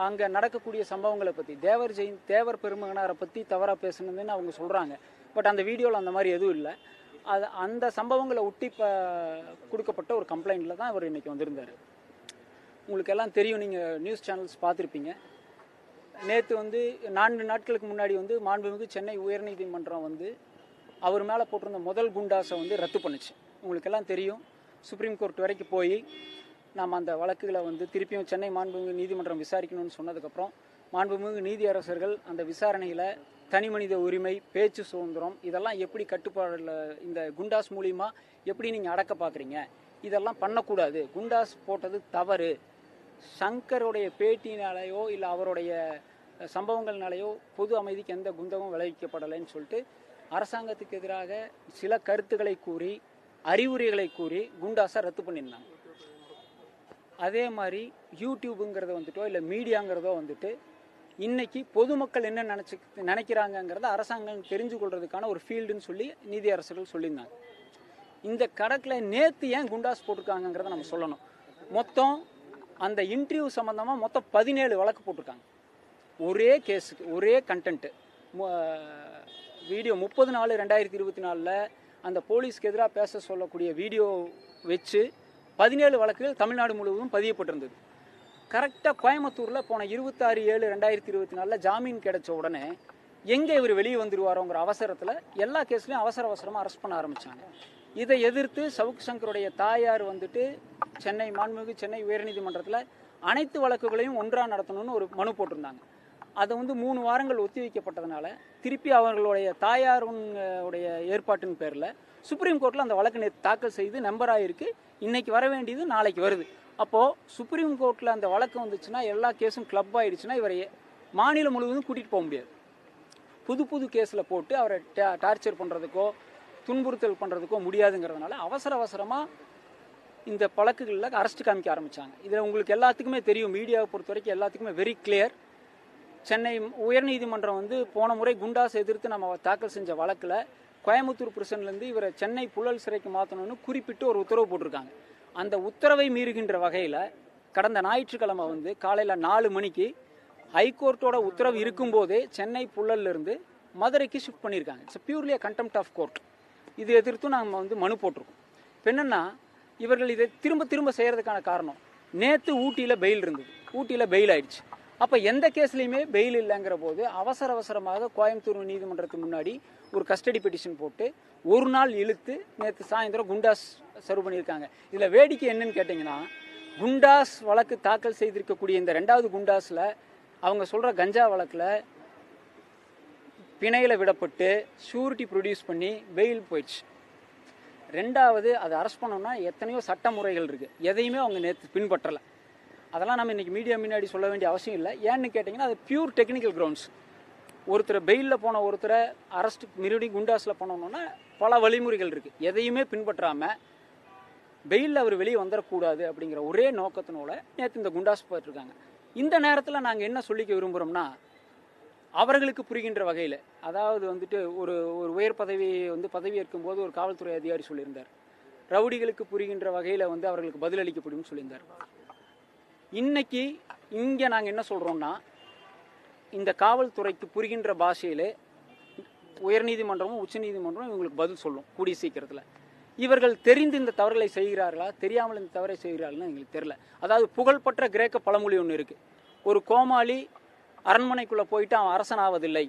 அங்கே நடக்கக்கூடிய சம்பவங்களை பற்றி தேவர் பெருமகனாரை பற்றி தவறாக பேசணுதுன்னு அவங்க சொல்கிறாங்க. பட் அந்த வீடியோவில் அந்த மாதிரி எதுவும் இல்லை. அது அந்த சம்பவங்களை ஒட்டி கொடுக்கப்பட்ட ஒரு கம்ப்ளைண்ட்டில் தான் அவர் இன்றைக்கி வந்திருந்தார். உங்களுக்கு எல்லாம் தெரியும், நீங்கள் நியூஸ் சேனல்ஸ் பார்த்துருப்பீங்க. நேற்று 4 நாட்களுக்கு முன்னாடி மாண்புமிகு சென்னை உயர்நீதிமன்றம் அவர் மேலே போட்டிருந்த முதல் குண்டாஸை ரத்து பண்ணுச்சு. உங்களுக்கெல்லாம் தெரியும். சுப்ரீம் கோர்ட் வரைக்கும் போய் நாம் அந்த வழக்குகளை திருப்பியும் சென்னை மாண்புமிகு நீதிமன்றம் விசாரிக்கணும்னு சொன்னதுக்கப்புறம் மாண்புமிகு நீதியரசர்கள் அந்த விசாரணையில் தனி மனித உரிமை, பேச்சு சுதந்திரம் இதெல்லாம் எப்படி கட்டுப்பாடில் இந்த குண்டாஸ் மூலிமா எப்படி நீங்கள் அடக்க பார்க்குறீங்க, இதெல்லாம் பண்ணக்கூடாது, குண்டாஸ் போட்டது தவறு, சங்கருடைய பேட்டினாலேயோ இல்லை அவருடைய சம்பவங்கள்னாலேயோ பொது அமைதிக்கு எந்த குந்தமும் விளைவிக்கப்படலைன்னு சொல்லிட்டு அரசாங்கத்துக்கு எதிராக சில கருத்துக்களை கூறி அறிவுரைகளை கூறி குண்டாஸை ரத்து பண்ணியிருந்தாங்க. அதே மாதிரி யூடியூபுங்கிறத இல்லை மீடியாங்கிறதோ இன்னைக்கு பொதுமக்கள் என்ன நினைக்கிறாங்கங்கிறத அரசாங்கம் தெரிஞ்சு கொள்றதுக்கான ஒரு ஃபீல்டுன்னு சொல்லி நீதியரசர்கள் சொல்லியிருந்தாங்க. இந்த கணக்கில் நேற்று ஏன் குண்டாஸ் போட்டிருக்காங்கிறத நம்ம சொல்லணும். மொத்தம் அந்த இன்டர்வியூ சம்மந்தமாக மொத்தம் 17 வழக்கு போட்டிருக்காங்க. ஒரே கேஸுக்கு ஒரே கண்டென்ட்டு. வீடியோ 30/4/2024 அந்த போலீஸ்க்கு எதிராக பேச சொல்லக்கூடிய வீடியோ வச்சு 17 வழக்குகள் தமிழ்நாடு முழுவதும் பதியப்பட்டிருந்தது. கரெக்டாக கோயம்புத்தூரில் போன 26/7/2024 ஜாமீன் கிடைச்ச உடனே எங்கே இவர் வெளியே வந்துடுவாரோங்கிற அவசரத்தில் எல்லா கேஸ்லையும் அவசரமாக அரெஸ்ட் பண்ண ஆரம்பித்தாங்க. இதை எதிர்த்து சவுக் சங்கருடைய தாயார் மாண்புமிகு சென்னை உயர்நீதிமன்றத்தில் அனைத்து வழக்குகளையும் ஒன்றாக நடத்தணும்னு ஒரு மனு போட்டிருந்தாங்க. அதை 3 வாரங்கள் ஒத்தி வைக்கப்பட்டதுனால திருப்பி அவர்களுடைய தாயாருடைய ஏற்பாட்டின் பேரில் சுப்ரீம் கோர்ட்டில் அந்த வழக்கு தாக்கல் செய்து நம்பராயிருக்கு. இன்னைக்கு வர வேண்டியது நாளைக்கு வருது. அப்போது சுப்ரீம் கோர்ட்டில் அந்த வழக்கு வந்துச்சுன்னா எல்லா கேஸும் கிளப் ஆகிடுச்சுன்னா இவரை மாநிலம் முழுவதும் கூட்டிகிட்டு போக முடியாது. புது கேஸில் போட்டு அவரை டார்ச்சர் பண்ணுறதுக்கோ துன்புறுத்தல் பண்ணுறதுக்கோ முடியாதுங்கிறதுனால அவசரமாக இந்த வழக்குகளில் அரெஸ்ட் காமிக்க ஆரம்பித்தாங்க. இதில் உங்களுக்கு எல்லாத்துக்குமே தெரியும், மீடியாவை பொறுத்த வரைக்கும் எல்லாத்துக்குமே வெரி கிளியர். சென்னை உயர்நீதிமன்றம் போன முறை குண்டாஸ் எதிர்த்து நம்ம தாக்கல் செஞ்ச வழக்கில் கோயம்புத்தூர் பிரிசன்லேருந்து இவரை சென்னை புழல் சிறைக்கு மாற்றணும்னு குறிப்பிட்டு ஒரு உத்தரவு போட்டிருக்காங்க. அந்த உத்தரவை மீறுகின்ற வகையில் கடந்த ஞாயிற்றுக்கிழமை காலையில் 4 மணிக்கு ஹைகோர்ட்டோட உத்தரவு இருக்கும்போதே சென்னை புழல்லிருந்து மதுரைக்கு ஷிஃப்ட் பண்ணியிருக்காங்க. It's purely contempt of court. இது எதிர்த்தும் நம்ம மனு போட்டிருக்கோம். இப்போ என்னென்னா இவர்கள் இதை திரும்ப செய்கிறதுக்கான காரணம், நேற்று ஊட்டியில் பெயில் இருந்தது, ஊட்டியில் பெயில் ஆயிடுச்சு. அப்போ எந்த கேஸ்லையுமே பெயில் இல்லைங்கிற போது அவசரமாக கோயம்புத்தூர் நீதிமன்றத்துக்கு முன்னாடி ஒரு கஸ்டடி பெட்டிஷன் போட்டு ஒரு நாள் இழுத்து நேற்று சாயந்தரம் குண்டாஸ் சர்வ் பண்ணியிருக்காங்க. இதில் வேடிக்கை என்னன்னு கேட்டிங்கன்னா, குண்டாஸ் வழக்கு தாக்கல் செய்திருக்கக்கூடிய இந்த 2வது குண்டாஸில் அவங்க சொல்கிற கஞ்சா வழக்கில் பிணையில் விடப்பட்டு ஷூரிட்டி ப்ரொடியூஸ் பண்ணி பெயில் போயிடுச்சு. 2வது அதை அரெஸ்ட் பண்ணோம்னா எத்தனையோ சட்ட முறைகள் இருக்குது, எதையுமே அவங்க நேற்று பின்பற்றலை. அதெல்லாம் நம்ம இன்றைக்கி மீடியா முன்னாடி சொல்ல வேண்டிய அவசியம் இல்லை. ஏன்னு கேட்டிங்கன்னா அது பியூர் டெக்னிக்கல் கிரவுண்ட்ஸ். ஒருத்தரை பெயிலில் போன ஒருத்தரை அரெஸ்ட் மறுபடியும் குண்டாஸில் பண்ணணுன்னா பல வழிமுறைகள் இருக்குது. எதையுமே பின்பற்றாமல் பெயிலில் அவர் வெளியே வந்துடக்கூடாது அப்படிங்கிற ஒரே நோக்கத்தினோட நேற்று இந்த குண்டாஸ் போயிட்டுருக்காங்க. இந்த நேரத்தில் நாங்கள் என்ன சொல்லிக்க விரும்புகிறோம்னா, அவர்களுக்கு புரிகின்ற வகையில், அதாவது ஒரு உயர் பதவியை பதவி ஏற்கும்போது ஒரு காவல்துறை அதிகாரி சொல்லியிருந்தார், ரவுடிகளுக்கு புரிகின்ற வகையில் அவர்களுக்கு பதிலளிக்கப்படும் சொல்லியிருந்தார். இன்னைக்கு இங்கே நாங்கள் என்ன சொல்கிறோம்னா, இந்த காவல்துறைக்கு புரிகின்ற பாஷையில் உயர்நீதிமன்றமும் உச்சநீதிமன்றமும் இவங்களுக்கு பதில் சொல்லும் கூடிய சீக்கிரத்தில். இவர்கள் தெரிந்து இந்த தவறுகளை செய்கிறார்களா, தெரியாமல் இந்த தவறை செய்கிறார்கள்னு எங்களுக்கு தெரியல. அதாவது புகழ்பெற்ற கிரேக்க பழமொழி ஒன்று இருக்குது, ஒரு கோமாளி அரண்மனைக்குள்ளே போயிட்டு அவன் அரசன் ஆவதில்லை,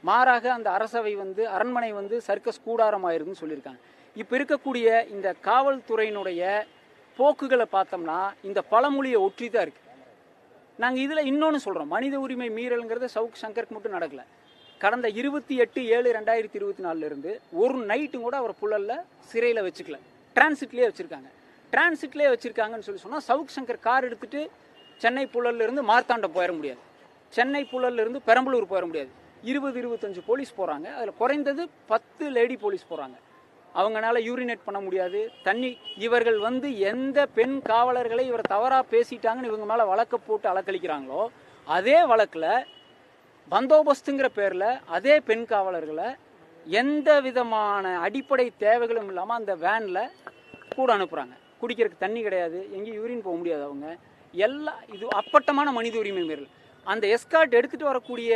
மாறாக அந்த அரசவை அரண்மனை சர்க்கஸ் கூடாரமாயிருதுன்னு சொல்லியிருக்காங்க. இப்போ இருக்கக்கூடிய இந்த காவல்துறையினுடைய போக்குகளை பார்த்தோம்னா இந்த பழமொழியை ஒற்றி தான் இருக்குது. நாங்கள் இதில் இன்னொன்று சொல்கிறோம், மனித உரிமை மீறல்ங்கிறது சவுக் சங்கருக்கு மட்டும் நடக்கலை. கடந்த 28/7/2024 ஒரு நைட்டும் கூட அவர் புழலில் சிறையில் வச்சுக்கல, டிரான்சிட்லேயே வச்சுருக்காங்க. டிரான்சிட்லேயே வச்சுருக்காங்கன்னு சொன்னால் சவுக் சங்கர் கார் எடுத்துகிட்டு சென்னை புழல்லிருந்து மார்த்தாண்டம் போயிட முடியாது, சென்னை புழல்லிருந்து பெரம்பலூர் போயிட முடியாது. 20-25 போலீஸ் போகிறாங்க, அதில் குறைந்தது 10 லேடி போலீஸ் போகிறாங்க. அவங்களால யூரினேட் பண்ண முடியாது, தண்ணி. இவர்கள் எந்த பெண் காவலர்களை இவர் தவறாக பேசிட்டாங்கன்னு இவங்க மேலே வழக்க போட்டு அலக்களிக்கிறாங்களோ அதே வழக்கில் பந்தோபஸ்துங்கிற பேரில் அதே பெண் காவலர்களை எந்த விதமான அடிப்படை தேவைகளும் இல்லாமல் அந்த வேனில் கூட அனுப்புகிறாங்க. குடிக்கிறதுக்கு தண்ணி கிடையாது, எங்கேயும் யூரின் போக முடியாது, அவங்க இது அப்பட்டமான மனித உரிமை மீறல். அந்த எஸ்கார்ட் எடுத்துகிட்டு வரக்கூடிய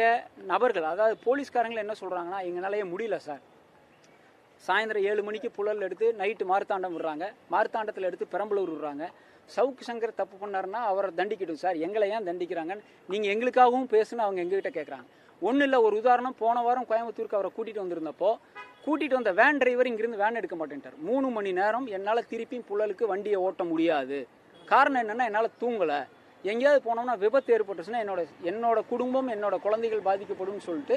நபர்கள், அதாவது போலீஸ்காரங்களை என்ன சொல்கிறாங்கன்னா, எங்களாலேயே முடியல சார், சாயந்தரம் 7 மணிக்கு புழல் எடுத்து நைட்டு மார்த்தாண்டம் விடுறாங்க, மார்த்தாண்டத்தில் எடுத்து பெரம்பலூர் விடுறாங்க. சவுக்கு சங்கர் தப்பு பண்ணாருன்னா அவரை தண்டிக்கிடும் சார், எங்களை ஏன் தண்டிக்கிறாங்கன்னு நீங்கள் எங்களுக்காகவும் பேசுன்னு அவங்க எங்ககிட்ட கேட்குறாங்க. ஒன்றும் இல்லை, ஒரு உதாரணம், போன வாரம் கோயம்புத்தூருக்கு அவரை கூட்டிகிட்டு வந்திருந்தப்போ கூட்டிகிட்டு வந்த வேன் டிரைவர் இங்கிருந்து வேன் எடுக்க மாட்டேன்ட்டார். 3 மணி நேரம் என்னால் திருப்பியும் புழலுக்கு வண்டியை ஓட்ட முடியாது. காரணம் என்னென்னா, என்னால் தூங்கலை, எங்கேயாவது போனோம்னா விபத்து ஏற்பட்டுச்சுன்னா என்னோட குடும்பம், என்னோட குழந்தைகள் பாதிக்கப்படும் சொல்லிட்டு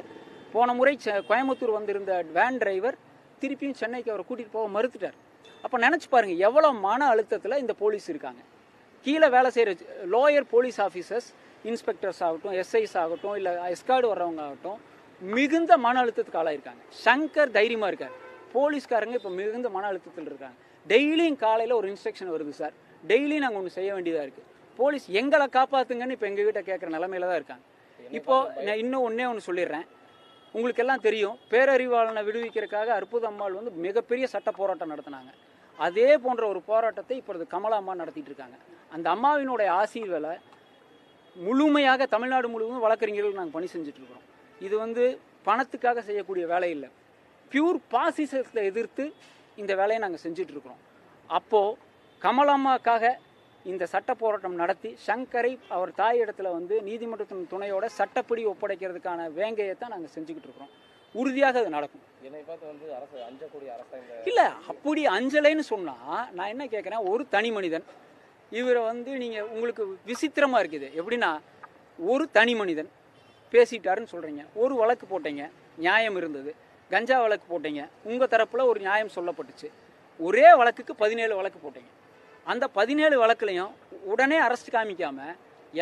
போன முறை கோயம்புத்தூர் வந்திருந்த வேன் டிரைவர் திருப்பியும் சென்னைக்கு அவரை கூட்டிகிட்டு போக மறுத்துட்டார். அப்போ நினச்சி பாருங்கள் எவ்வளோ மன அழுத்தத்தில் இந்த போலீஸ் இருக்காங்க. கீழே வேலை செய்கிற லோயர் போலீஸ் ஆஃபீஸர்ஸ், இன்ஸ்பெக்டர்ஸ் ஆகட்டும், எஸ்ஐஸ் ஆகட்டும், இல்லை எஸ்கார்டு வர்றவங்க ஆகட்டும், மிகுந்த மன அழுத்தத்துக்கு ஆளாயிருக்காங்க. சங்கர் தைரியமாக இருக்கார், போலீஸ்காரங்க இப்போ மிகுந்த மன அழுத்தத்தில் இருக்காங்க. டெய்லியும் காலையில் ஒரு இன்ஸ்ட்ரக்ஷன் வருது சார், டெய்லியும் நாங்கள் ஒன்று செய்ய வேண்டியதாக இருக்குது. போலீஸ் எங்களை காப்பாற்றுங்கன்னு இப்போ எங்ககிட்ட கேட்குற நிலமையில தான் இருக்காங்க. இப்போது நான் இன்னும் ஒன்று சொல்லிடுறேன். உங்களுக்கு எல்லாம் தெரியும், பேரறிவாளனை விடுவிக்கிறதுக்காக அற்புத அம்மாள் வந்து மிகப்பெரிய சட்ட போராட்டம் நடத்தினாங்க. அதே போன்ற ஒரு போராட்டத்தை இப்பொழுது கமலா அம்மா நடத்திட்டு இருக்காங்க. அந்த அம்மாவினுடைய ஆசீர்வேலை முழுமையாக தமிழ்நாடு முழுவதும் வழக்கறிஞர்கள் நாங்கள் பணி செஞ்சுட்டு இருக்கிறோம். இது வந்து பணத்துக்காக செய்யக்கூடிய வேலை இல்லை, பியூர் பாசிசத்தை எதிர்த்து இந்த வேலையை நாங்கள் செஞ்சுட்டு இருக்கிறோம். அப்போது கமலாம்மாக்காக இந்த சட்ட போராட்டம் நடத்தி சங்கரை அவர் தாய் இடத்துல வந்து நீதிமன்றத்தின் துணையோட சட்டப்படி ஒப்படைக்கிறதுக்கான வேங்கையை தான் நாங்கள் செஞ்சுக்கிட்டு இருக்கிறோம். உறுதியாக அது நடக்கும். என்னை பார்த்து வந்து அரசு அஞ்சக்கூடிய அரசாங்க இல்லை, அப்படி அஞ்சலைன்னு சொன்னால் நான் என்ன கேட்குறேன், ஒரு தனி மனிதன் இவரை வந்து நீங்கள் உங்களுக்கு விசித்திரமாக இருக்குது. எப்படின்னா, ஒரு தனி மனிதன் பேசிட்டாருன்னு சொல்கிறீங்க, ஒரு வழக்கு போட்டீங்க, நியாயம் இருந்தது, கஞ்சா வழக்கு போட்டீங்க, உங்கள் தரப்பில் ஒரு நியாயம் சொல்லப்பட்டுச்சு. ஒரே வழக்குக்கு 17 வழக்கு போட்டீங்க. அந்த 17 வழக்குலையும் உடனே அரெஸ்ட் காமிக்காமல்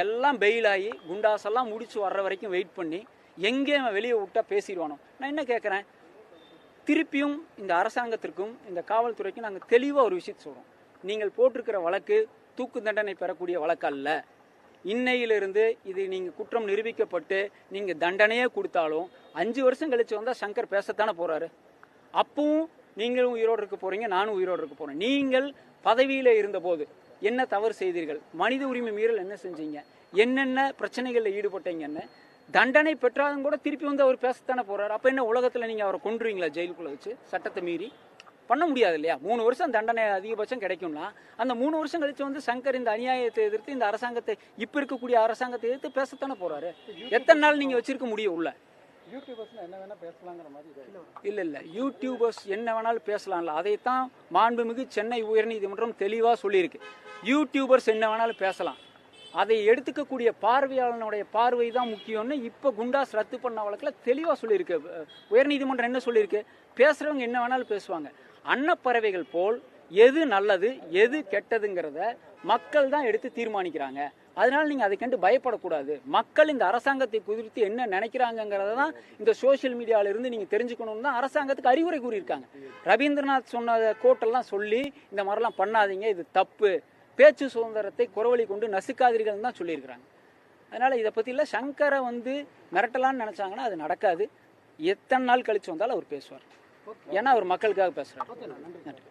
எல்லாம் பெயிலாகி குண்டாசெல்லாம் முடிச்சு வர்ற வரைக்கும் வெயிட் பண்ணி எங்கேயும் வெளியே விட்டா பேசிடுவானோ. நான் என்ன கேட்குறேன், திருப்பியும் இந்த அரசாங்கத்திற்கும் இந்த காவல்துறைக்கும் நாங்கள் தெளிவாக ஒரு விஷயத்தை சொல்கிறோம். நீங்கள் போட்டிருக்கிற வழக்கு தூக்கு தண்டனை பெறக்கூடிய வழக்கு அல்ல. இன்னையிலிருந்து இது நீங்கள் குற்றம் நிரூபிக்கப்பட்டு நீங்கள் தண்டனையே கொடுத்தாலும் 5 வருஷம் கழிச்சு வந்தால் சங்கர் பேசத்தானே போகிறாரு. அப்பவும் நீங்களும் உயிரோடு இருக்க போகிறீங்க, நானும் உயிரோடு இருக்க போகிறேன். நீங்கள் பதவியில் இருந்தபோது என்ன தவறு செய்தீர்கள், மனித உரிமை மீறல் என்ன செஞ்சீங்க, என்னென்ன பிரச்சனைகளில் ஈடுபட்டீங்கன்னு தண்டனை பெற்றாலும் கூட திருப்பி வந்து அவர் பேசத்தானே போகிறார். அப்போ என்ன உலகத்தில் நீங்கள் அவரை கொன்றுவீங்களா ஜெயிலுக்குள்ளே வச்சு? சட்டத்தை மீறி பண்ண முடியாது இல்லையா? 3 வருஷம் தண்டனை அதிகபட்சம் கிடைக்கும்னா அந்த 3 வருஷம் கழிச்சு வந்து சங்கர் இந்த அநியாயத்தை எதிர்த்து, இந்த அரசாங்கத்தை, இப்போ இருக்கக்கூடிய அரசாங்கத்தை எதிர்த்து பேசத்தானே போகிறாரு. எத்தனை நாள் நீங்கள் வச்சிருக்க முடியும் உள்ள? யூடியூபர்ஸ் என்ன வேணால் பேசலாங்கிற மாதிரி இல்லை, யூடியூபர்ஸ் என்ன வேணாலும் பேசலாம்ல. அதைத்தான் மாண்புமிகு சென்னை உயர்நீதிமன்றம் தெளிவாக சொல்லியிருக்கு. யூடியூபர்ஸ் என்ன வேணாலும் பேசலாம், அதை எடுத்துக்கக்கூடிய பார்வையாளனுடைய பார்வை தான் முக்கியம்னு இப்போ குண்டாஸ் ரத்து பண்ண வழக்கில் தெளிவாக சொல்லியிருக்கு. உயர்நீதிமன்றம் என்ன சொல்லியிருக்கு, பேசுகிறவங்க என்ன வேணாலும் பேசுவாங்க. அன்னப்பறவைகள் போல் எது நல்லது எது கெட்டதுங்கிறத மக்கள் தான் எடுத்து தீர்மானிக்கிறாங்க. அதனால நீங்கள் அதை கண்டு பயப்படக்கூடாது. மக்கள் இந்த அரசாங்கத்தை குறித்து என்ன நினைக்கிறாங்கிறத தான் இந்த சோசியல் மீடியாவிலிருந்து நீங்கள் தெரிஞ்சுக்கணும்னு தான் அரசாங்கத்துக்கு அறிவுரை கூறியிருக்காங்க. ரவீந்திரநாத் சொன்ன கோட்டெல்லாம் சொல்லி இந்த மாதிரிலாம் பண்ணாதீங்க, இது தப்பு, பேச்சு சுதந்திரத்தை குறவழி கொண்டு நசுக்காதீர்கள் தான் சொல்லியிருக்கிறாங்க. அதனால் இதை பற்றியில் சங்கரை வந்து மிரட்டலான்னு நினச்சாங்கன்னா அது நடக்காது. எத்தனை நாள் கழிச்சு வந்தாலும் அவர் பேசுவார். ஏன்னா அவர் மக்களுக்காக பேசுகிறார். நன்றி.